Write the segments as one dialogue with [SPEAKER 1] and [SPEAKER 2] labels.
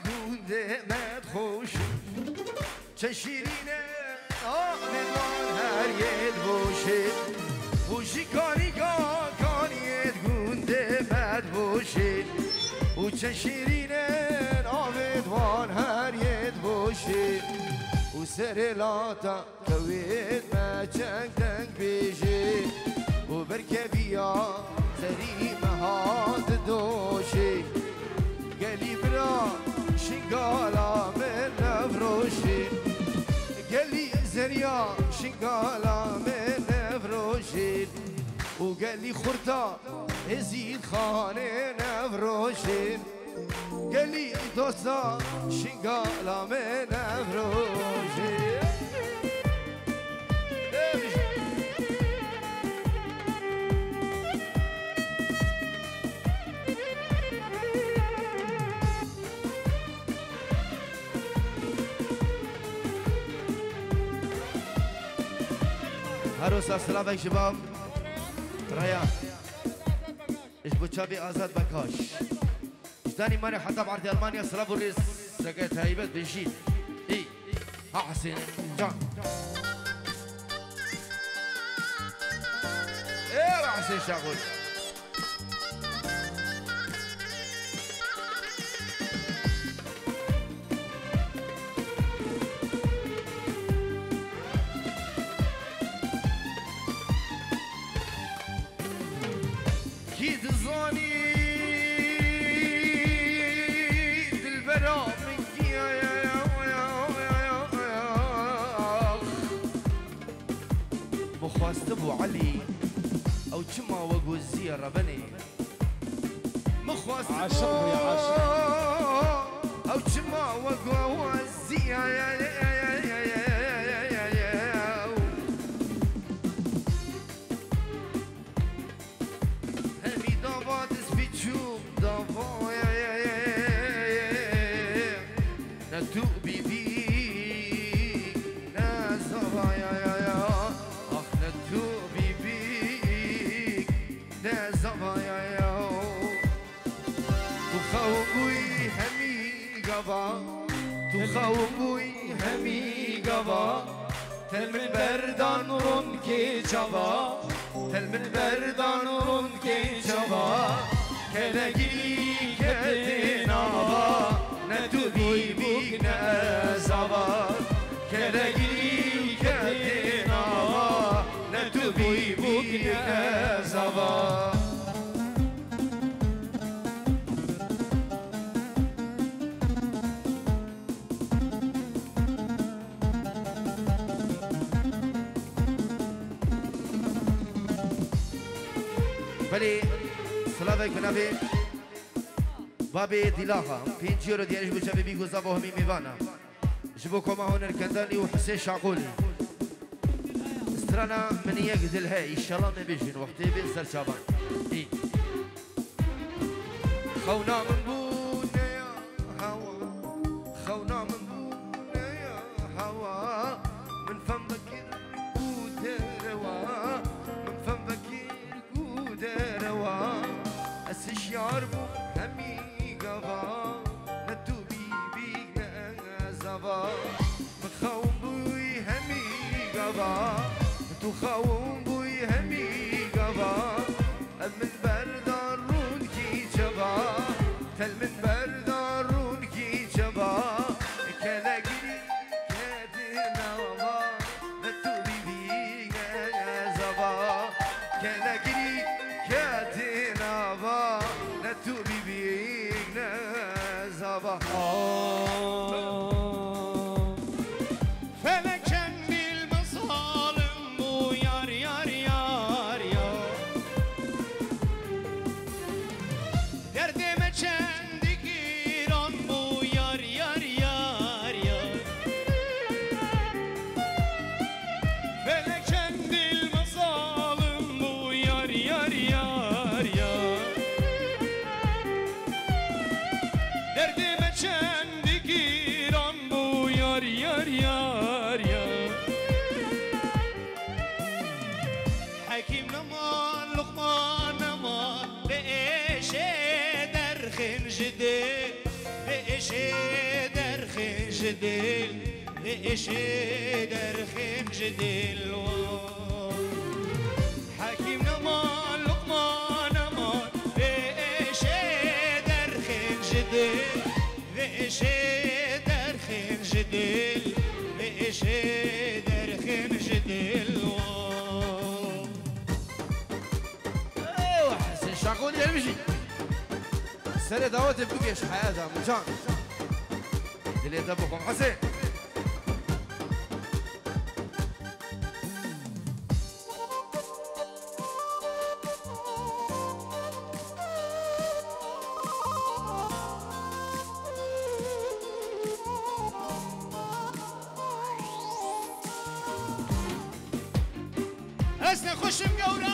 [SPEAKER 1] گونده مدخوش چه شیرینه آمدوان هر یه باشه بوشی کاری کاریت گونده مدخوشه او چه شیرینه آمدوان هر یه باشه او سر لاتا کوید ما چنگ دنگ بیشه او برکه بیا سری مهاد دوشه گلی برا شنگالا من نفروشی گلی زریا شنگالا من نفروشی و گلی خورتا ازید خانه نفروشی گلی دوستا شنگالا من نفروشی عروس السلام عليكم شباب ريان ايش بتشابي ازاد بكاش ثاني ماني حتى بعرض المانيا سلام الرئيس سكت هيبت بنشيد اي احسن جان ايه احسن شغل كيد الظاني البرا منك يا مخواست ابو علي او كما وقو الزيارة بني مخواست
[SPEAKER 2] عاشق يا عاشق
[SPEAKER 1] او كما وقو الزيارة تخوبوی همی گوا تل من بردان رون که جوا تل من بردان رون که جوا کلگی کتی نوا نه تو بی بیگ نه زوا کلگی کتی نوا نه تو بی بیگ نه زوا بله سلام علیکم نبی بابی دیلاها پینچی رو دیارش بچه بی گوزا با همی میوانا جبو کما هنر کندانی و حسین شاقولی استرانا من یک دل های ایشالا نبیشین وقتی بین سر چابان خونا من بونه یا هوا خونا من بونه یا هوا من فم بکر بوده روا من فم بکر دروا السشيار بو همي قضا نتو بيبي نزوا مخاوم بوي همي قضا نتو خاوم بوي همي قضا من بردارون كي جبا تل من بردارون كي جبا كلاقي كدنا والله نتو بيبي نزوا كلاقي كاتنا با نتوبي بيك نزابا
[SPEAKER 3] فلكن بالمظالم بو يار يار يار يار دردime kendi giran bu yar yar yar yar Feleken بالمظالم bu yar yar yar yar Derdime kendi giran bu yar yar yar yar Hakim naman Lokman naman be eşe derhin jide بإشي درخن جديل بإشي درخن جديل حكيم نمان لقمان نمان بإشي درخن جديل بإشي درخن جديل بإشي درخن جديل
[SPEAKER 1] ايوه حسين شاقون يمشي سنة دوت بقيش حياتها مجان اللي يدبكم حسين
[SPEAKER 3] اسنا خش مقورة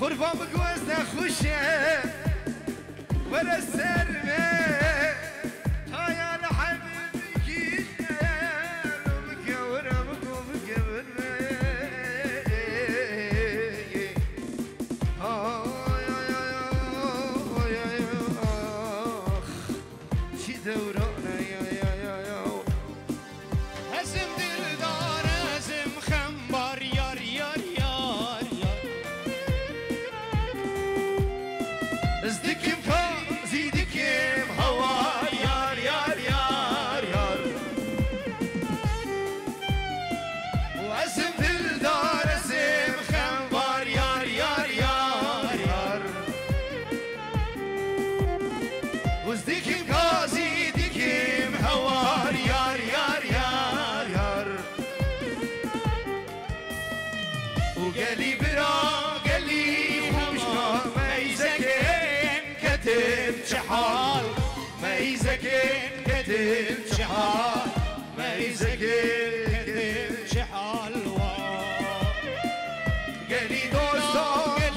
[SPEAKER 1] خرفان بقوزنا خوشه ورا السرمه هيا لحبيبك ربك ورا مقومك شي دورانا يا
[SPEAKER 3] هزم دلدار هزم خنبر يار يار يار يار
[SPEAKER 1] ازدكم كان زيدكم هوا يار يار يار يار واسم دلدار اسم خنبر يار يار يار يار وازدكم كان زيدكم هوا يار يار يار يار وقالي برا قالي خوشنا ما يزكين كتب شحال ما يزكين كتب شحال ما يزكين كتب
[SPEAKER 3] شحال
[SPEAKER 1] قالي دوستا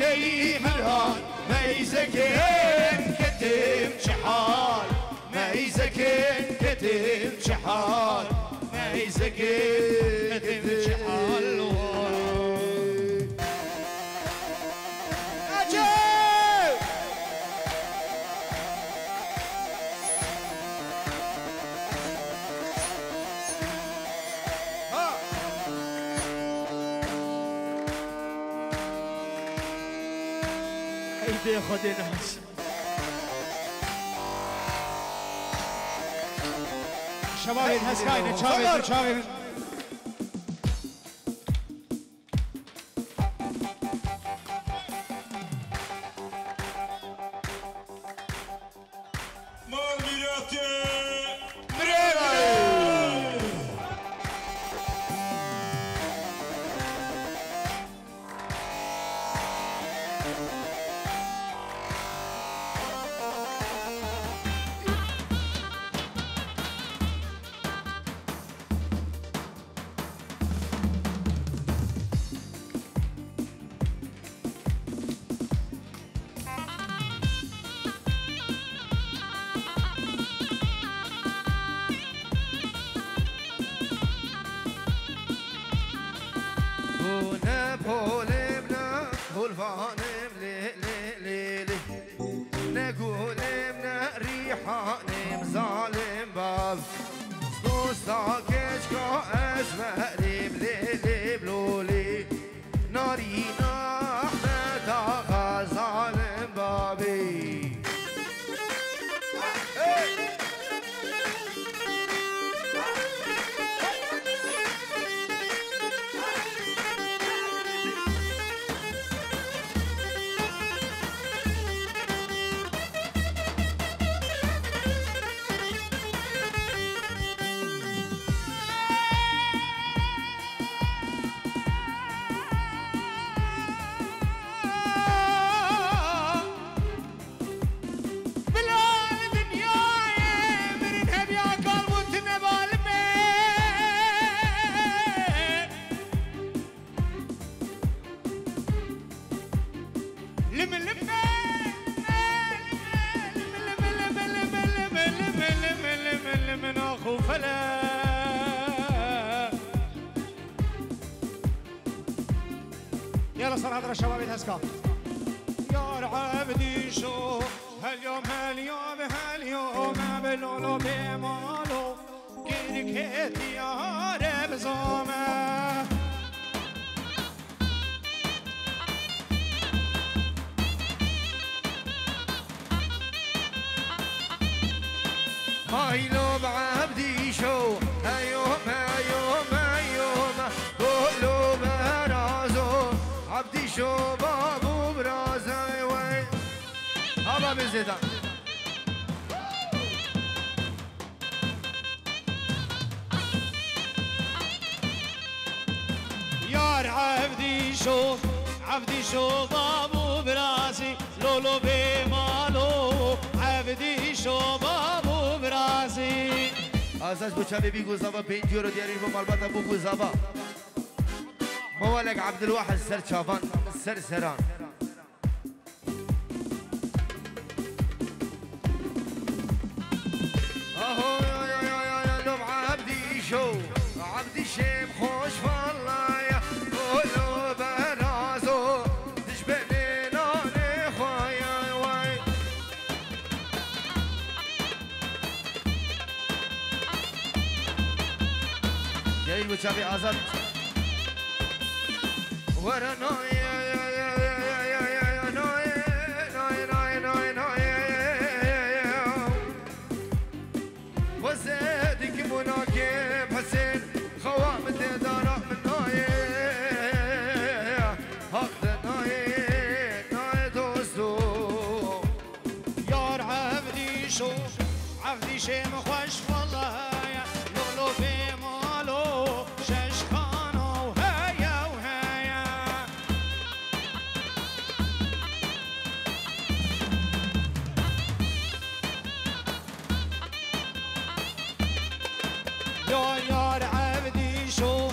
[SPEAKER 1] قالي مرهان ما يزكين كتب شحال ما يزكين كتب شحال ما يزكين كتب شحال
[SPEAKER 3] ايدي خدناش شباب هسكاين شباب
[SPEAKER 1] الفانم لي نقول منا ريحانم ظالم باب دوستا كشكا اسمالي بلي بلولي ناري احمد آقا ظالم بابي
[SPEAKER 2] يلا صار هذا الشباب يتهزكا يا عبدي شو هاليوم بلولو بمالو كيركت يا رب زومه
[SPEAKER 1] هاي لو بعبدي شو ايوم قولوا برازو عبدي شو بابو برازي وين هبا بزيدا
[SPEAKER 2] يا عبدي شو بابو برازي لولو بمالو عبدي شو بابو برازي
[SPEAKER 1] اساس بوشابي بيقول زبا 5 يورو دياريش بمالباتا بوكو زبا موالك عبد الواحد سر شابان سر سران اهو يا لو عبدي شو عبدي شيم خوش والله يا قولوا برازو تشبهني ناني خوايا وين جاي بوشابي آزاد ورا نوي وزادك مناكب حسين خوام الدارة من نوي هاخذ نوي دوستو
[SPEAKER 2] يا عبدي شيم خوش والله يا لولو بمالو ششخانو هيا وهيا يا عبدي شو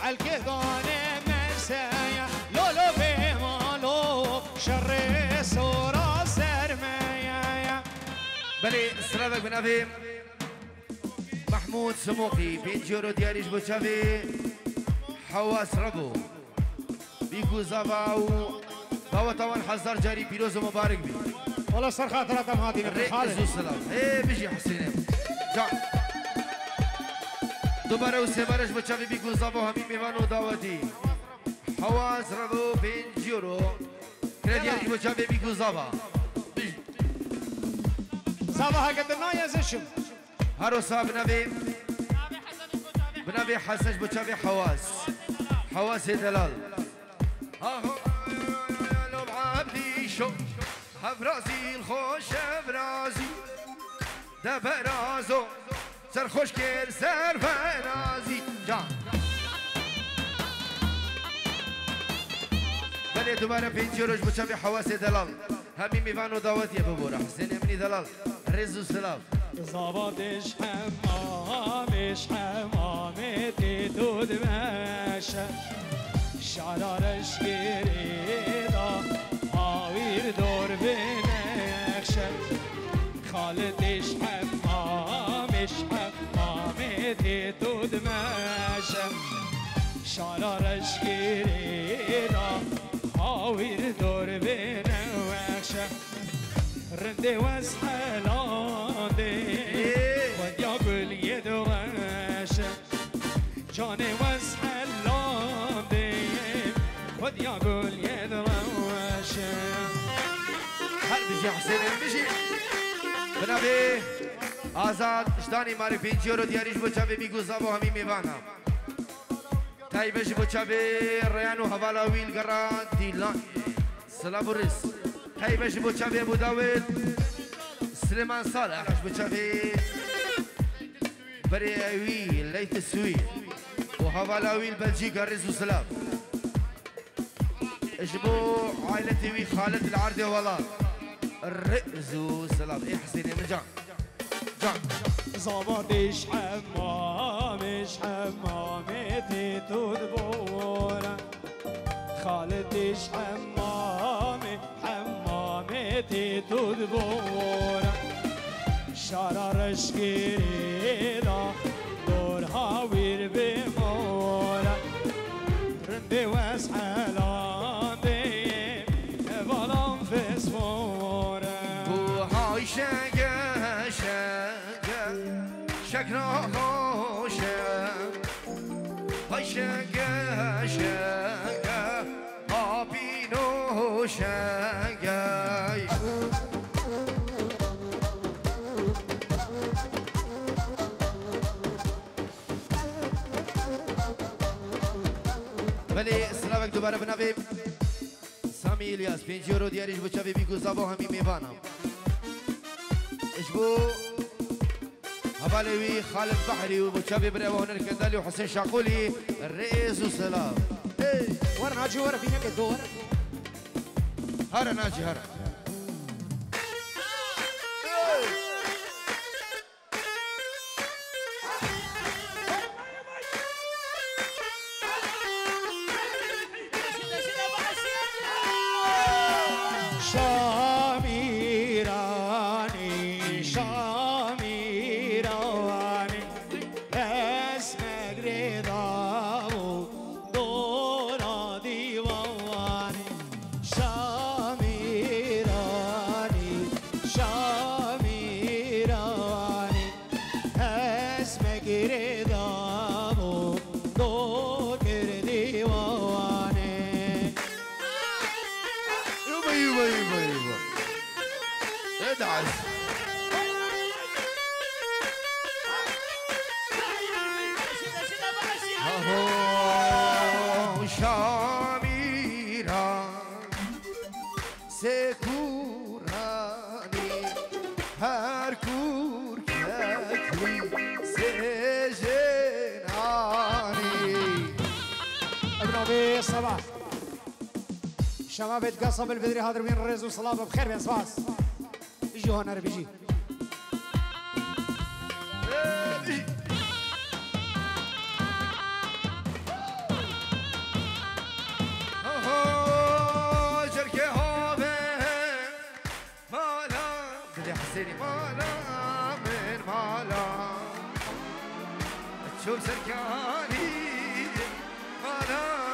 [SPEAKER 2] عالكهدان مسايا لولو بمالو شر سورة سرمايا
[SPEAKER 1] بلي سلامك بن أبي محمود سموقي 5 يورو دياريش بوشافي حواس ربو بيكو زابا و بابا طبعا حزار جاري بيروز ومبارك بي
[SPEAKER 2] والله صار خاطراتهم هذه من خالد
[SPEAKER 1] السلام ايه بيجي حسين جا دوباره وسيبارش بوشافي بيكو زابا همي ميوانو دعوتي حواس ربو 5 يورو كريدياريش بوشافي بيكو زابا
[SPEAKER 2] صباح قدرنا يا زشم
[SPEAKER 1] هروسا بنبي حسن بوشافي حواس دلال اهو لو عبدي شو هبرازي الخوش هبرازي ده برازو سر خوش كير سر فرازي جان بلي دوباره 5 يورو بوشافي حواس دلال همي ميوانو دعوتي ببورا حسين امني دلال رزو سلاف
[SPEAKER 2] زبادش حمامتي دود ماشا شعرارش گریدا هاویر دور بنخشه خالدش حمامتي دود ماشا شعرارش گریدا هاویر دور بنخشه رندي واسحلادي وديا قول يدراشة جاني واسحلادي وديا قول يدراشة
[SPEAKER 1] هل بيجي حسين بيجي بنابي آزاد اشتاني ماري 5 يورو دياريش بوشافي بيقو زابو همي ميوانا تايبش بوشافي ريانو هوالا ويل قران ديلان سلام الرس تايبش بوشافي ابو داود سليمان صالح بوشافي برياوي ليث السويد وهوالا ويل بلجيكا رزو سلام اشبو عائلتي وي خالد العردي والله الرئزو سلام ايه حسيني من جان
[SPEAKER 2] زبادش حمامتي تدبورا خالدش حمامتي تدبورا شرارش گریدا دور هاویر بمورا رندي واسحلان
[SPEAKER 1] شنگه شنگه آبینو شنگه ولی سلامک دوباره بنویم سامی الیاس 5 یورو دیاریش بو چاوی بیگو زبا همی میوانم اش بو هبالوي خالد بحري وشابي بريوه هنا الكندالي وحسين شاقولي الرئيس وسلام
[SPEAKER 2] ورا ناجي ورا فينا الدور
[SPEAKER 1] هرا ناجي هرا
[SPEAKER 2] صباح شباب قصب البدري هذا وين الرز وصلابه بخير بين صباس يجوا هنا بيجي
[SPEAKER 1] جركي هوبه مالا بدي حسيني مالا من مالا تشوف سركاني مالا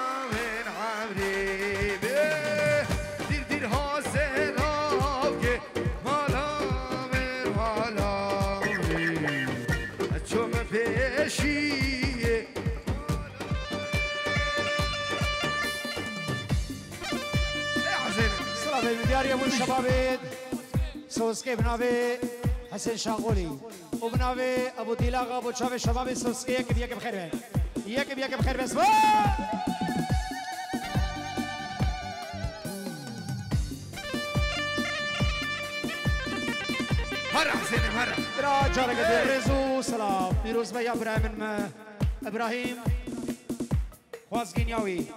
[SPEAKER 2] دياري ابو الشباب سوسكي بنابي حسين شاغولي وبنابي ابو ديلاغا ابو شباب الشباب سوسكي يك بخير يك بخير بس
[SPEAKER 1] هرا حسين هرا
[SPEAKER 2] راجع لك رزو سلام بيروز بيا ابراهيم خوازگینیاوی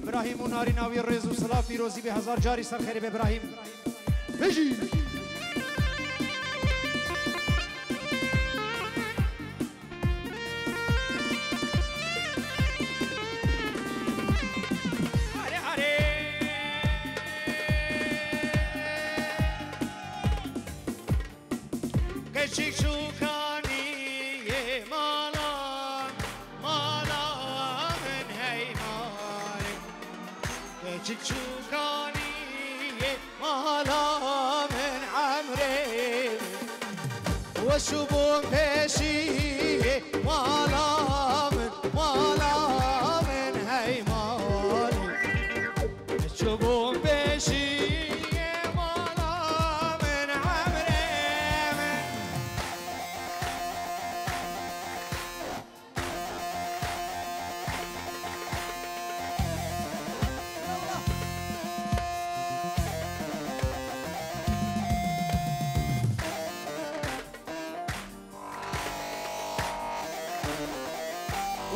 [SPEAKER 2] ابراهیم و ناری ناوی رزو سلام پیروزی به هزار جاری سر خیری به ابراهیم بجی وشبون بشي ولا من هيماني شبون بشي ولا من عمري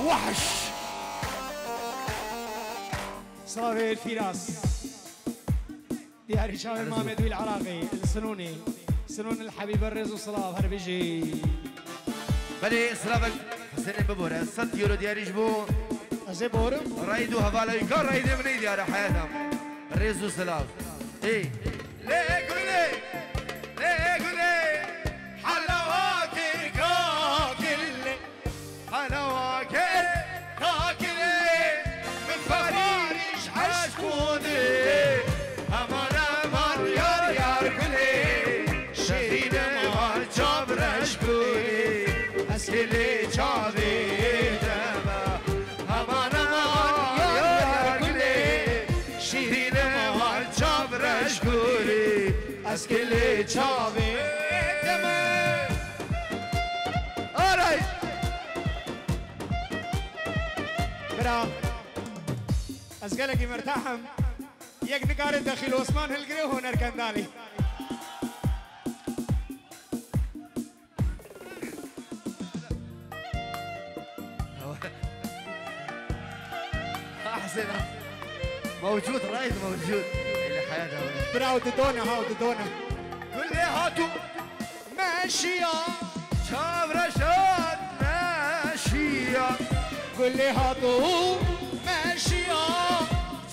[SPEAKER 1] وحش
[SPEAKER 2] صافي الفراس ديار هشام المامدوي العراقي السنوني سنون الحبيب الرزو صلاف هر بيجي
[SPEAKER 1] بلي سلافك حسين ببورة 6 يورو دياريش بو
[SPEAKER 2] ازي بورم
[SPEAKER 1] رايدو هفالا يكار رايدو مني ديار حياتهم الرزو سلاف ايه ليه قولي ليه قولي حلواكي كاكلي حلواكي كاكلي من فاريش عشقوني امان امان يار يار كلي شيرين مال جابرش كلي اسكلي جابي دما امان
[SPEAKER 2] چاوی
[SPEAKER 1] تمام آرای
[SPEAKER 2] برا از قلقي مرتاحم يك نقارن داخل عثمان هلقري هنر كندالي
[SPEAKER 1] احسن موجود رايد موجود اللي حياته
[SPEAKER 2] براو ددونا هاو ددونا
[SPEAKER 1] قول لي هاتوا
[SPEAKER 2] ماشية
[SPEAKER 1] شاب رشاد ماشية
[SPEAKER 2] قول لي هاتو ماشية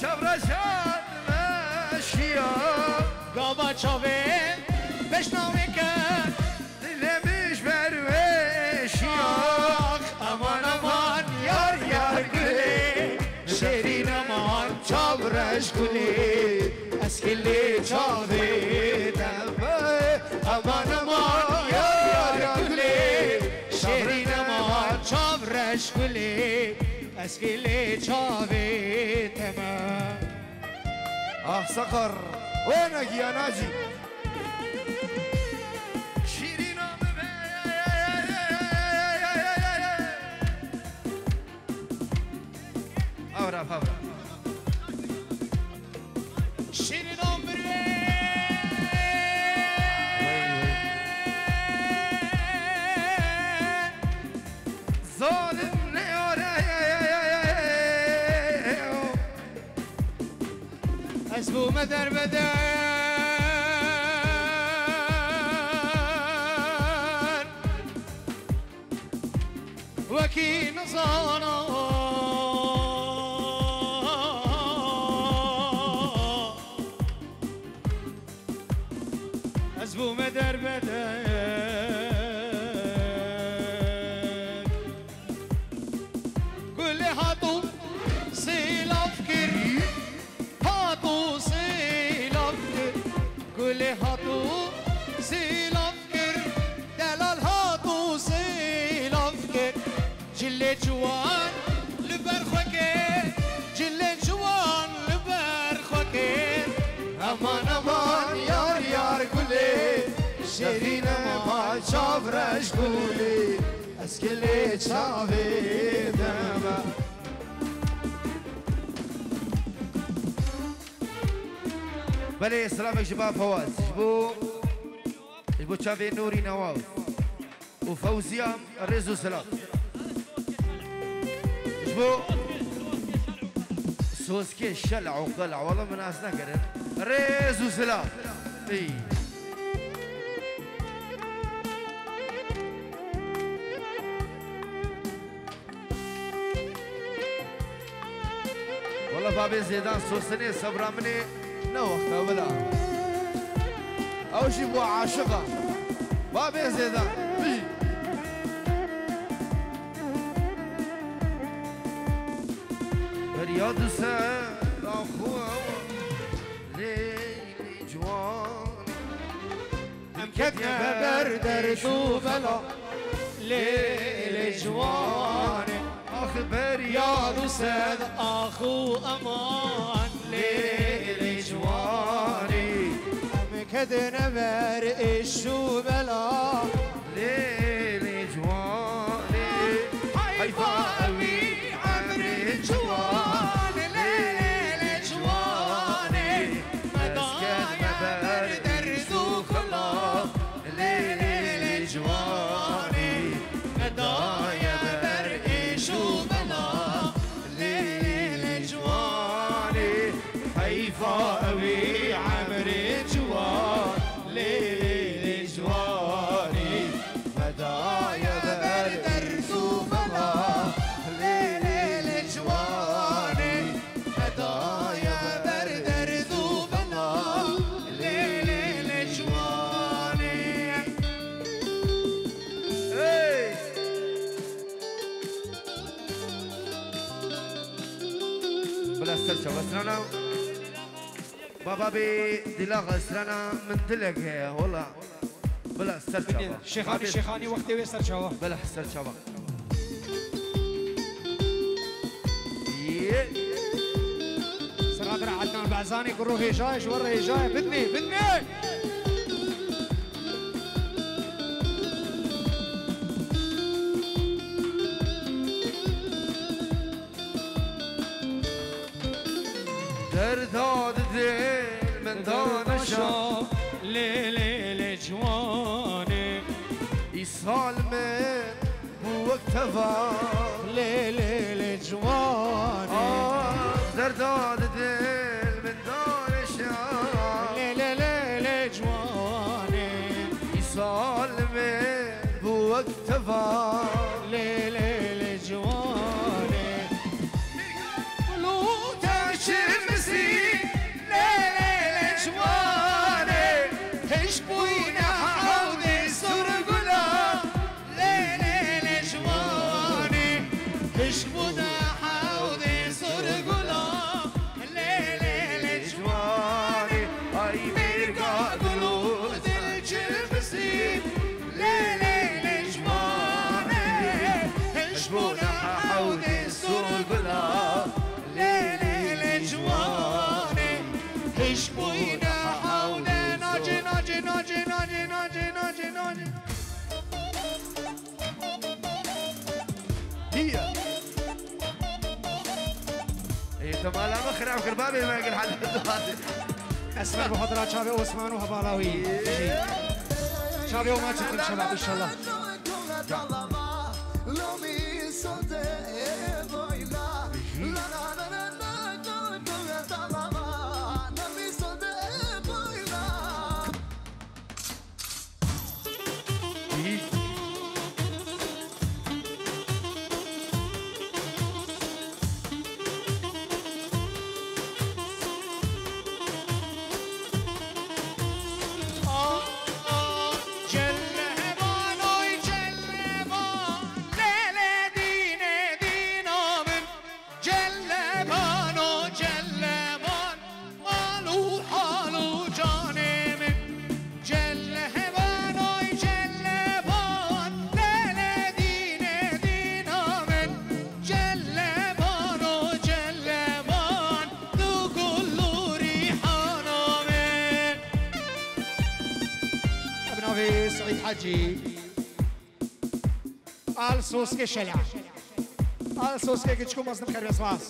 [SPEAKER 1] شاب رشاد ماشية
[SPEAKER 2] قابا تشافي بشناوي كان
[SPEAKER 1] اللي مش مرويشية
[SPEAKER 2] امان امان يار يار قولي شيرين امان چابرش قولي اسكلي چاوي امان امان يار يار قولي شيرين امان چابرش قولي اسكلي چاوي تمام
[SPEAKER 1] صقر وينك يا ناجي شيرين أورا فورا
[SPEAKER 2] شيرين عمري
[SPEAKER 1] ظالم نيورا
[SPEAKER 2] اسبو مدر بدر وكي نصانا اسبو مدر بدر قول لي هاتو سيل افكر هاتو سيل افكر قول لي هاتو سيل افكر دلال هاتو سيل افكر جلي جوان لبرخوكي جلي جوان لبرخوكي امان امان يار يار قولي شيرين امان شافرش قولي اسكلي شافي دما
[SPEAKER 1] بلي سلامك شباب فواز جبو تشافي نوري نواف وفوزية ريزو سلام جبو سوسكي شلع وقلع والله من ناس نقرن ريزو سلام اي والله بابي زيدان سوسني صبرا مني نوخته ولا او جيبوا عاشقه بابي زيدان بيجي رياض سال اخوه ليلي جوان
[SPEAKER 2] مكتنا بردر وبلا ليل جوان
[SPEAKER 1] اخبار
[SPEAKER 2] يا دوسد اخو امان ليل جواني مكتنا برقش وبلا
[SPEAKER 1] ليلي جواني
[SPEAKER 2] حيفا قوي عمري جوان ليل جواني مدايا بردر وبلا ليل جواني مدايا برقش وبلا ليل جواني حيفا قوي عمري جوان ليل جواني مدايا بردر وبلا ليل جواني مدايا بردر وبلا ليل جواني
[SPEAKER 1] اي بلا سرچه بسرانا بابا بي دلاغ سرانا من دلق هي والله بلا سرچه
[SPEAKER 2] شيخاني شيخاني وقتي ويسر شوا
[SPEAKER 1] بلا سرچه
[SPEAKER 2] سرادر عدنان البعزاني كروه جاي شورة جاي بدني
[SPEAKER 1] درداد دل من دانشا
[SPEAKER 3] لیل جوانه
[SPEAKER 1] ای سال من بو اکتفا
[SPEAKER 2] لیل جوانه
[SPEAKER 1] درداد دل من دانشا
[SPEAKER 2] لیل جوانه
[SPEAKER 1] ای سال من بو اکتفا
[SPEAKER 2] لیل جوانه
[SPEAKER 1] لو تشمسي ليل جواني تشبوينا حوضي سرقلا
[SPEAKER 2] لیل جوانه
[SPEAKER 1] تشبونا حوضي سرقلا
[SPEAKER 2] لیل
[SPEAKER 1] جواني اي ميرقا قلود الجمسي ليل جواني تشبونا حوضي سرقلا
[SPEAKER 2] لیل جوانه
[SPEAKER 1] تشبونا حوضي
[SPEAKER 2] ناجي ناجي ناجي ناجي ناجي ناجي ناجي
[SPEAKER 1] هي انت ما لا مخرع كربابي ما يقول حد
[SPEAKER 2] اسمع بحضرات شابي عثمان وهبالاوي شابي وما تكون شباب ان شاء الله سعيد حجي آل سوسكي شلع آل سوسكي كتشكو مصدر خير بسواس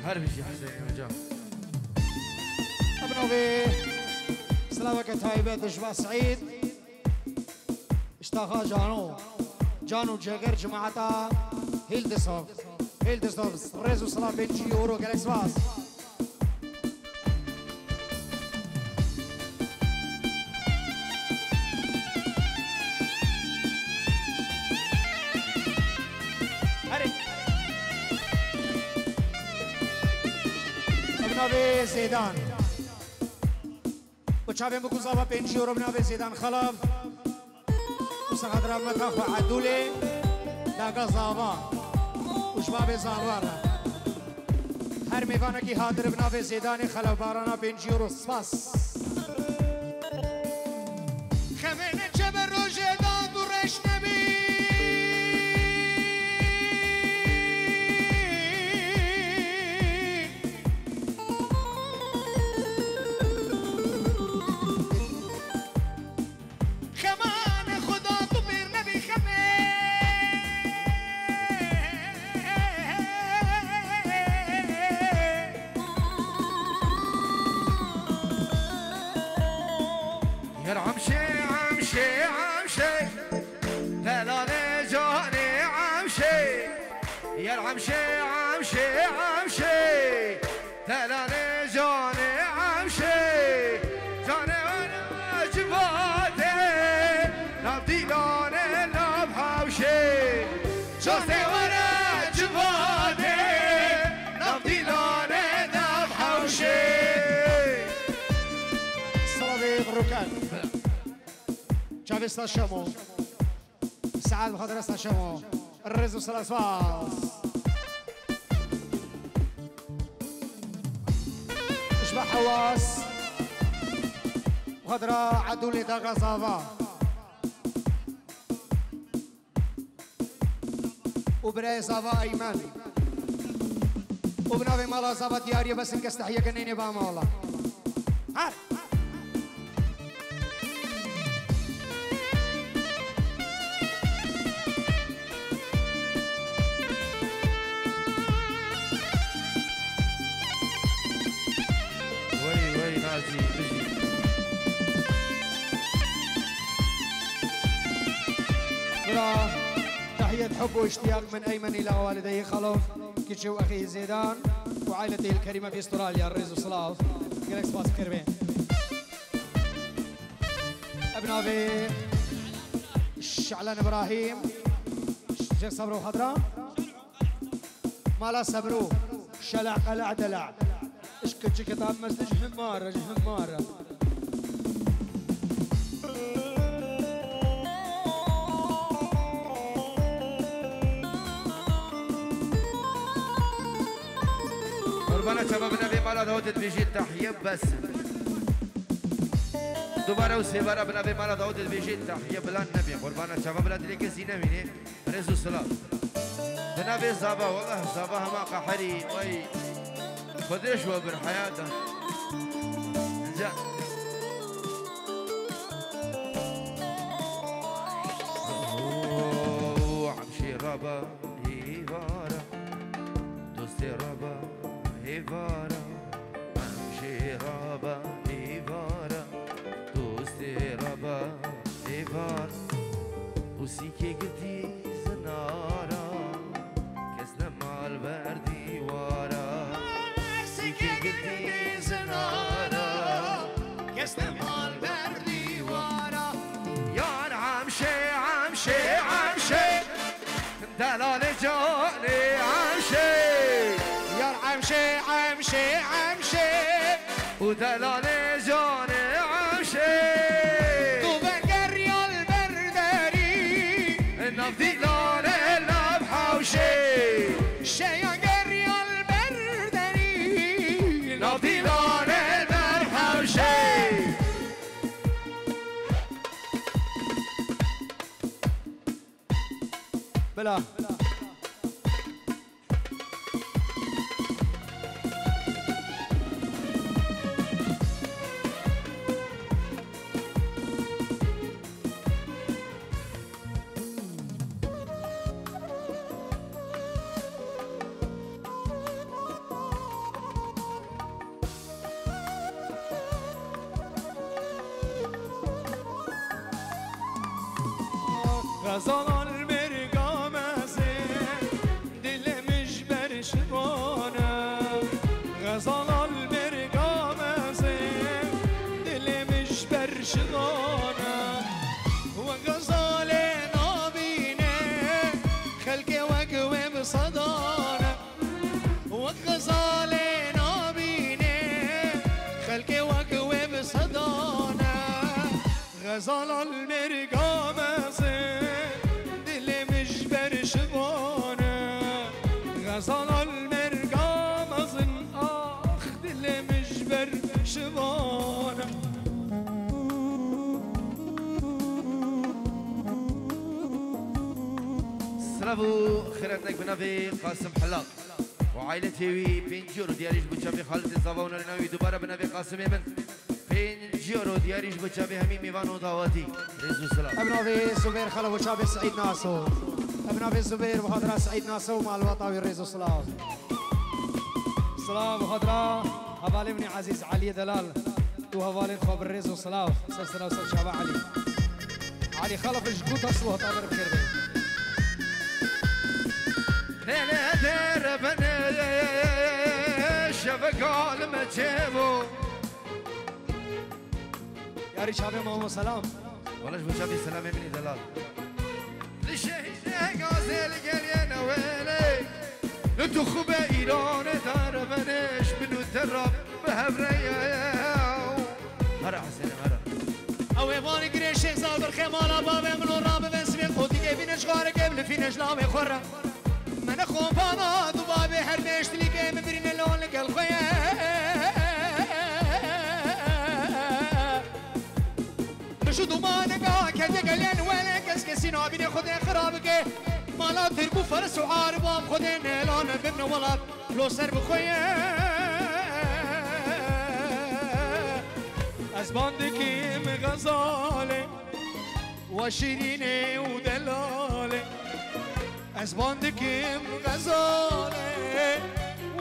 [SPEAKER 1] هربي شي حسين وجاه
[SPEAKER 2] ابنوي سلامك تايبة دجبا سعيد اشتاقا جانو جاگر جماعتا هيلدسوف ريزو سلام بنجي يورو جالكسواس بنابه زیدان بچابه مکوزاوا 5 یورو بنابه زیدان خلف وسقط رمتا خو عدوله داگا زاوا وشباب زاوار هر میوانه کی حاضر بنابه زیدان خلف بارانا 5 یورو سپاس خمینه جبر روزه دان دورش نبی
[SPEAKER 1] عمشي عمشي عمشي تلاني جاني عمشي جاني وانا جباتي نبدي لاني نبحوشي جاني وانا جباتي نبدي لاني نبحوشي
[SPEAKER 2] صلابي الركان شافي استشمو سعاد بخاطر استشمو الرزو سلاسواس اشبع حواس وخضرا عدولي داغا صافا وبراي صافا ايمن وبنافي مالا صافا دياريا بس انكستحية كنيني بامالا هار تحية حب واشتياق من أيمن إلى والديه خلف كيتشو أخيه زيدان وعائلته الكريمة في استراليا الريزو سلاف جالكس باس كربين ابنابي شعلان إبراهيم شيخ صبرو خضراء مالا صبرو شلع قلع دلع اشكت كتاب مسج حمارة حمارة
[SPEAKER 1] قربانة شباب النبي مالا داود بيجي تحية بس دوباره وسيبارة بنبي مالا داود بيجي تحية بلا النبي قربانة شباب النبي كزينة ميني رزو السلام بنبي زابا والله زابا هما قحري وي خدش وبر حياته جا عمشي رابا هيفارا دوستي رابا هيفارا عمشي رابا هيفارا دوستي رابا هيفارا وسيكي قدي زنارا كسنا مال بردي وارا سيكي قدي زنارا كسنا مال بردي وارا يا عمشي عمشي عمشي دلال جاني عمشي
[SPEAKER 2] يا عمشي عمشي عمشي
[SPEAKER 1] ودلال جاني عمشي
[SPEAKER 2] وبنقر يا البردري
[SPEAKER 1] نفدي لال الابحوشي
[SPEAKER 2] شيانقر يا البردري
[SPEAKER 1] نفدي لال الابحوشي
[SPEAKER 2] بلا
[SPEAKER 3] غزال المرقام زين دل مش برشبانه غزال المرقام زين دل مش برشبانه وغزال نابينه خلقي وقوي بصدانه وغزال نابينه خلقي وقوي بصدانه غزال المرقام غزال المرقام أظن آخ دل مجبر شبانه
[SPEAKER 1] سلامو خيرتك بنبي قاسم حلاق وعائلتي وي بنجورو دياريش بوشابي خالتي زباونا لناوي دوباره بنبي قاسم يمن بنجورو دياريش بوشابي همي ميوان وداواتي رزو سلام
[SPEAKER 2] ابنابي زبير خلف وشابي سعيد ناصر ابنابي زبير وهدرا سعيد ناصر مع الوطاوي الريزو سلام سلام وهدرا هبالي ابني عزيز علي دلال وهبالي خواب الريزو سلام سلسلة وسل شابا علي خلف الجقوط اصله طابر بخير بي
[SPEAKER 1] نانا دربنا شبكة المجيبو
[SPEAKER 2] يا ريت شابي ماما سلام
[SPEAKER 1] والله بوشابي سلام يمني دلال لشهيد غازل قرينا ويلي انتو خوبة ايران دربنش منو تراب بهبريا هرا حسين هرا
[SPEAKER 2] اوه باني قريش شيخ صابر خمالا بابي منو رابي بنسبي خودي كيفينش غارك قبل فينش لامي خورا من اخو بانا ضبابي حربيش تلقي مبرين اللون لك الخيا نشو دومانقا كذا قلين ولا كسكسين عبيني خودي خرابك مالا تربو فرس وعاربام خودي نيلان بمن ولاد لو سر بخويا
[SPEAKER 3] أزباندكي مغزالي
[SPEAKER 2] وشيريني ودلالي أزباندكي مغزالي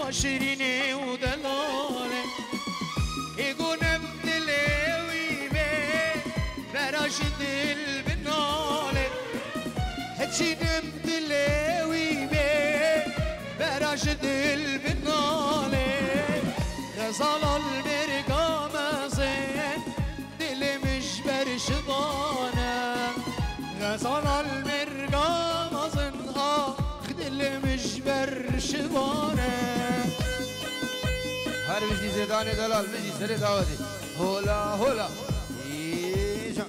[SPEAKER 2] وشيريني ودلالي يقول بدلوي بي براش دل بنالي بچینم دلوی به براش دل بناله غزال المرقام زين دل مش برشبانه غزال المرقام زين دل مش برشبانه
[SPEAKER 1] هر بيجي زيدان دلال بيجي سري داودي هولا هولا إيجا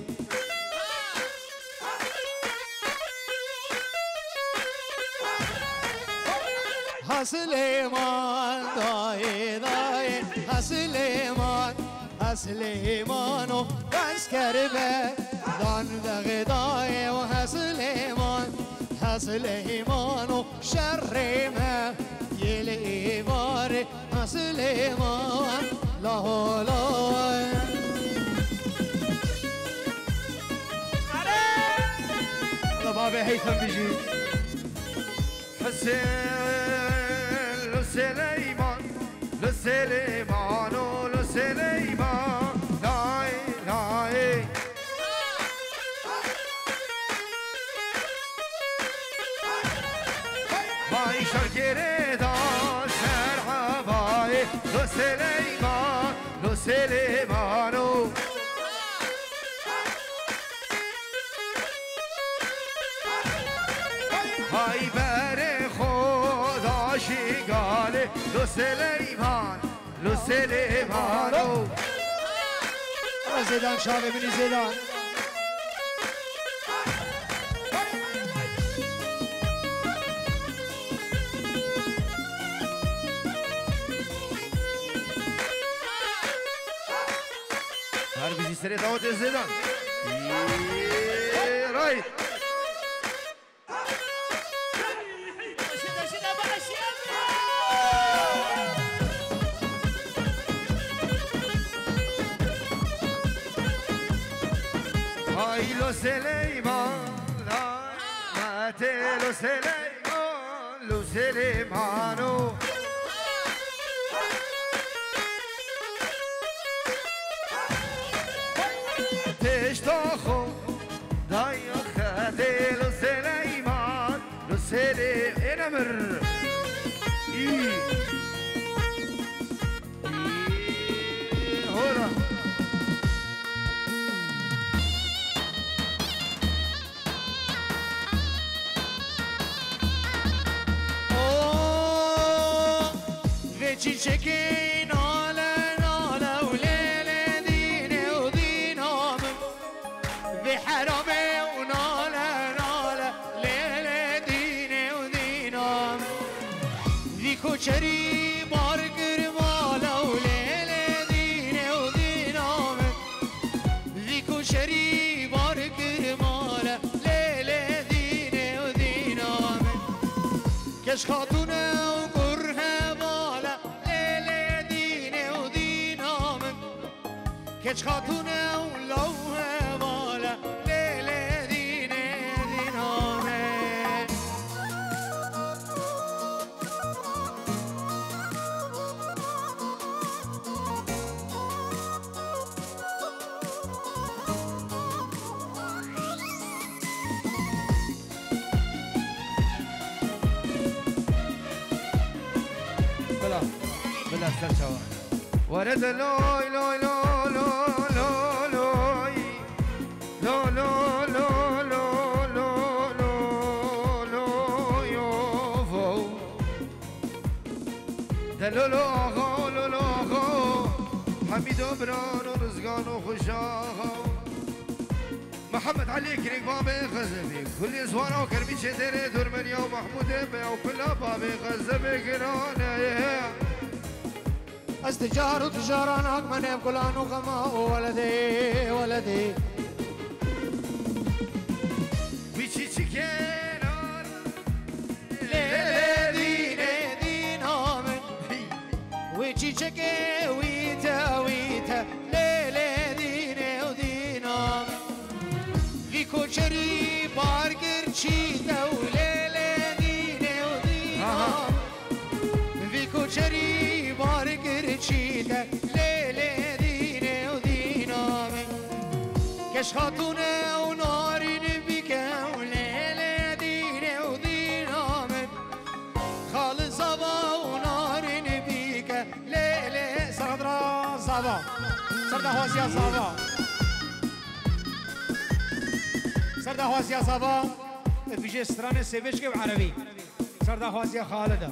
[SPEAKER 2] سليمان داي داي سليمان سليمان واسكربه دان بغداي وسليمان سليمان وشرمه يلي باري سليمان لا لا بابي هيثم بيجي
[SPEAKER 1] حسين لو سليمان لو سليمان لو سليمان لاي لاي باي شركيري دا شرع باي لو سليمان لو سليمان هاي بر خدا شیگاله لو سلیمان لو سلیمانو
[SPEAKER 2] زیدان شاه ببینی زیدان
[SPEAKER 1] هر بیشی سری داوت زیدان رایت هاي لو سليمان ماتي لو سليمان لو سليمانو تشتاخو داي خاتي لو سليمان لو سليم انمر هورا
[SPEAKER 2] çiçeğin ale nale ulele dine udinam ve harame unale nale lele dine udinam vi koçeri bar girmala ulele dine udinam vi koçeri bar girmala lele dine udinam keş hatune كش خاتونه ولوه بالا ليلة دينه دينامه
[SPEAKER 1] بلا بلا سرچاوا ورد لوي لوي لوي لوي لوي لوي لوي لوي لوي لوي يوفو دلولو آغا لولو آغا حميد وبران ورزقان وخشاغا محمد علي كريك بابي غزبي كل زوانا وكرمي شدري دورمنيا ومحمود بي وكل بابي غزبي كرانه
[SPEAKER 2] استجار وتجارانك من يبقلان وغما ولدي ولدي
[SPEAKER 1] ويشي تشيكينان
[SPEAKER 2] ليلة دينه دينامن ويشي تشيكي ويتا ويتا ليلة دينه ودينامن في كوشري باركر تشيتا وليلة دينه ودينامن في كوشري چیده لیل دینه و دینامه کش خاتونه و نارین بیکه و لیل صابا سردا خوازیا صابا سردا خوازیا صابا بيجي سترانه سيفيشكي بعربي سردا خوازيا خالده